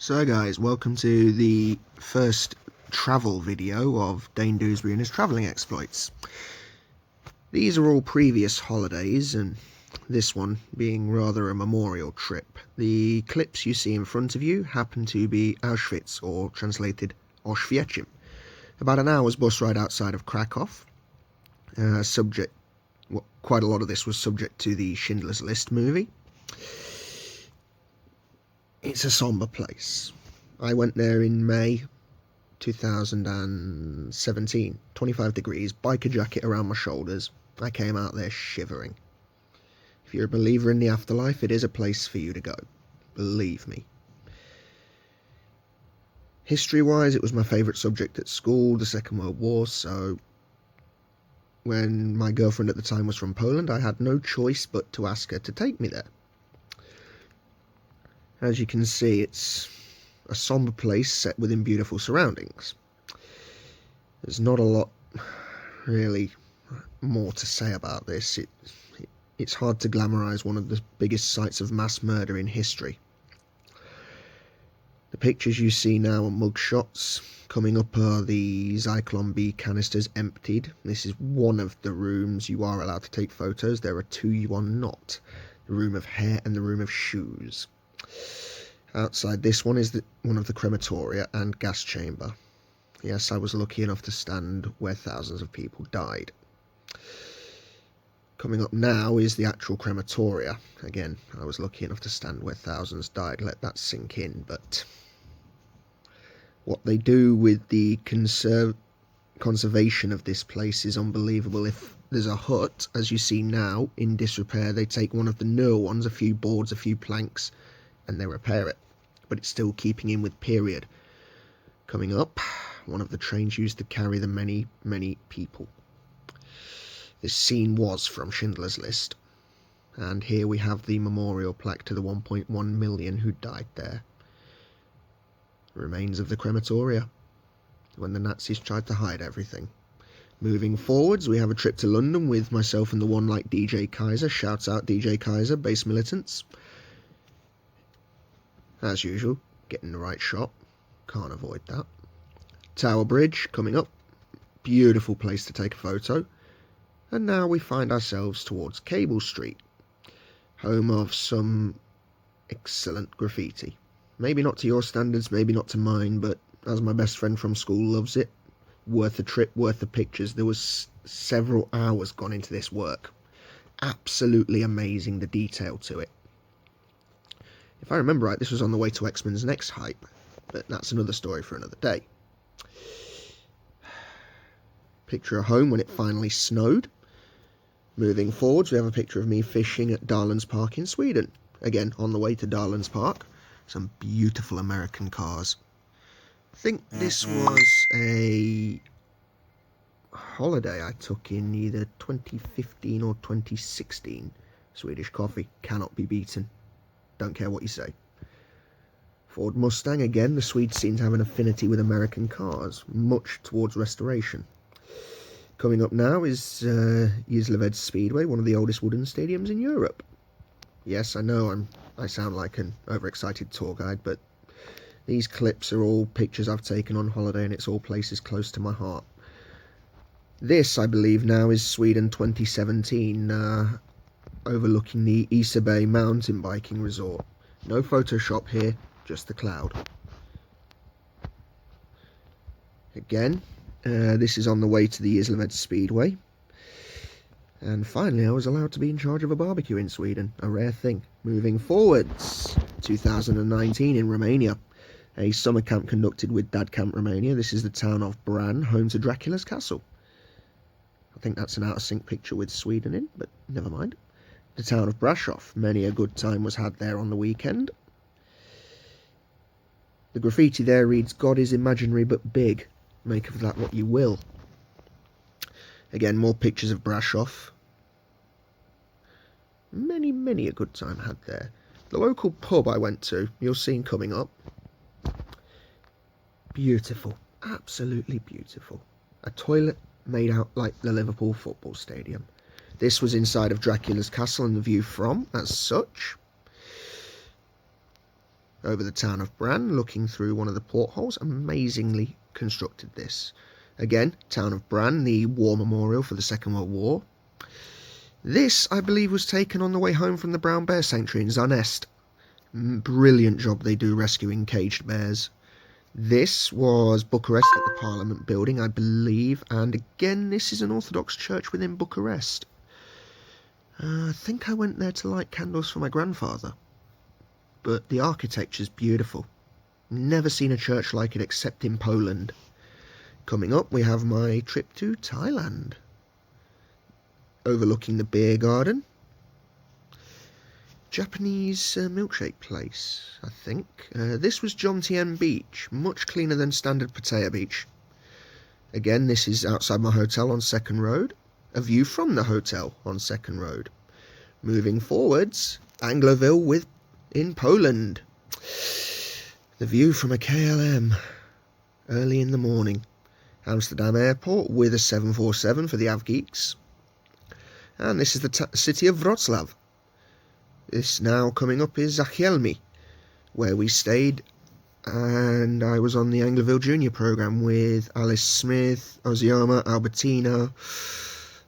So guys, welcome to the first travel video of Dane Dewsbury and his travelling exploits. These are all previous holidays, and this one being rather a memorial trip. The clips you see in front of you happen to be Auschwitz, or translated Auschwitz. About an hour's bus ride outside of Krakow. Quite a lot of this was subject to the Schindler's List movie. It's a sombre place. I went there in May 2017, 25 degrees, biker jacket around my shoulders. I came out there shivering. If you're a believer in the afterlife, it is a place for you to go. Believe me. History-wise, it was my favourite subject at school, the Second World War, so when my girlfriend at the time was from Poland, I had no choice but to ask her to take me there. As you can see, it's a sombre place set within beautiful surroundings. There's not a lot really more to say about this. It's hard to glamorise one of the biggest sites of mass murder in history. The pictures you see now are mugshots. Coming up are the Zachielme B canisters emptied. This is one of the rooms you are allowed to take photos. There are two you are not. The room of hair and the room of shoes. Outside this one is one of the crematoria and gas chamber. Yes, I was lucky enough to stand where thousands of people died. Coming up now is the actual crematoria. Again, I was lucky enough to stand where thousands died. Let that sink in. But what they do with the conservation of this place is unbelievable. If there's a hut, as you see now, in disrepair, they take one of the newer ones, a few boards, a few planks, and they repair it, but it's still keeping in with period. Coming up, one of the trains used to carry the many people. This scene was from Schindler's List, and here we have the memorial plaque to the 1.1 million who died there. The remains of the crematoria, when the Nazis tried to hide everything. Moving forwards, we have a trip to London with myself and the one like DJ Kaiser. Shouts out DJ Kaiser, base militants. As usual, getting the right shot. Can't avoid that. Tower Bridge coming up. Beautiful place to take a photo. And now we find ourselves towards Cable Street, home of some excellent graffiti. Maybe not to your standards, maybe not to mine, but as my best friend from school loves it, worth the trip, worth the pictures. There was several hours gone into this work. Absolutely amazing, the detail to it. If I remember right, this was on the way to X-Men's next hype, but that's another story for another day. Picture of home when it finally snowed. Moving forwards, we have a picture of me fishing at Darlands Park in Sweden. Again, on the way to Darlands Park. Some beautiful American cars. I think this was a holiday I took in either 2015 or 2016. Swedish coffee cannot be beaten. Don't care what you say. Ford Mustang, again, the Swedes seem to have an affinity with American cars, much towards restoration. Coming up now is Gislaved Speedway, one of the oldest wooden stadiums in Europe. Yes, I know I sound like an overexcited tour guide, but these clips are all pictures I've taken on holiday, and it's all places close to my heart. This, I believe now, is Sweden 2017, overlooking the Isa Bay mountain biking resort. No Photoshop here, just the cloud. Again, this is on the way to the Gislaved Speedway. And finally, I was allowed to be in charge of a barbecue in Sweden, a rare thing. Moving forwards, 2019 in Romania, a summer camp conducted with Dad Camp Romania. This is the town of Bran, home to Dracula's castle. I think that's an out-of-sync picture with Sweden in, but never mind. The town of Brasov, many a good time was had there on the weekend. The graffiti there reads, "God is imaginary but big. Make of that what you will." Again, more pictures of Brasov. Many a good time had there. The local pub I went to, you'll see coming up. Beautiful. Absolutely beautiful. A toilet made out like the Liverpool football stadium. This was inside of Dracula's castle and the view from, as such. 2019 over the town of Bran, looking through one of the portholes. Amazingly constructed this. Again, town of Bran, the war memorial for the Second World War. This, I believe, was taken on the way home from the Brown Bear Sanctuary in Zarnesti. Brilliant job they do rescuing caged bears. This was Bucharest at the Parliament building, I believe, and again, this is an Orthodox church within Bucharest. I think I went there to light candles for my grandfather, but the architecture's beautiful. Never seen a church like it except in Poland. Coming up, we have my trip to Thailand, overlooking the beer garden. Japanese milkshake place, I think. This was Jomtien Beach, much cleaner than standard Pattaya Beach. Again, this is outside my hotel on Second Road. A view from the hotel on Second Road. Moving forwards, Angloville in Poland. The view from a KLM early in the morning. Amsterdam Airport with a 747 for the Avgeeks. And this is the city of Wrocław. This now coming up is Zachielme, where we stayed, and I was on the Angloville Junior programme with Alice Smith, Ozioma, Albertina,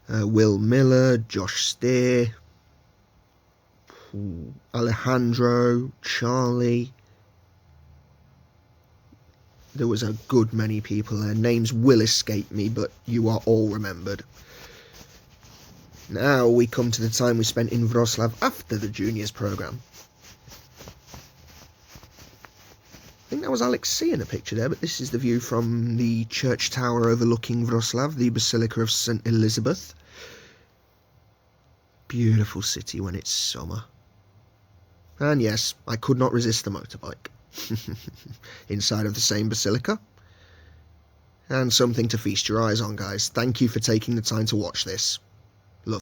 Will Miller, Josh Steer, Alejandro, Charlie. There was a good many people there. Names will escape me, but you are all remembered. Now we come to the time we spent in Wrocław after the juniors programme. I think that was Alex C in a picture there, but this is the view from the church tower overlooking Wrocław, the Basilica of St. Elizabeth. Beautiful city when it's summer. And yes, I could not resist the motorbike. Inside of the same basilica. And something to feast your eyes on, guys. Thank you for taking the time to watch this.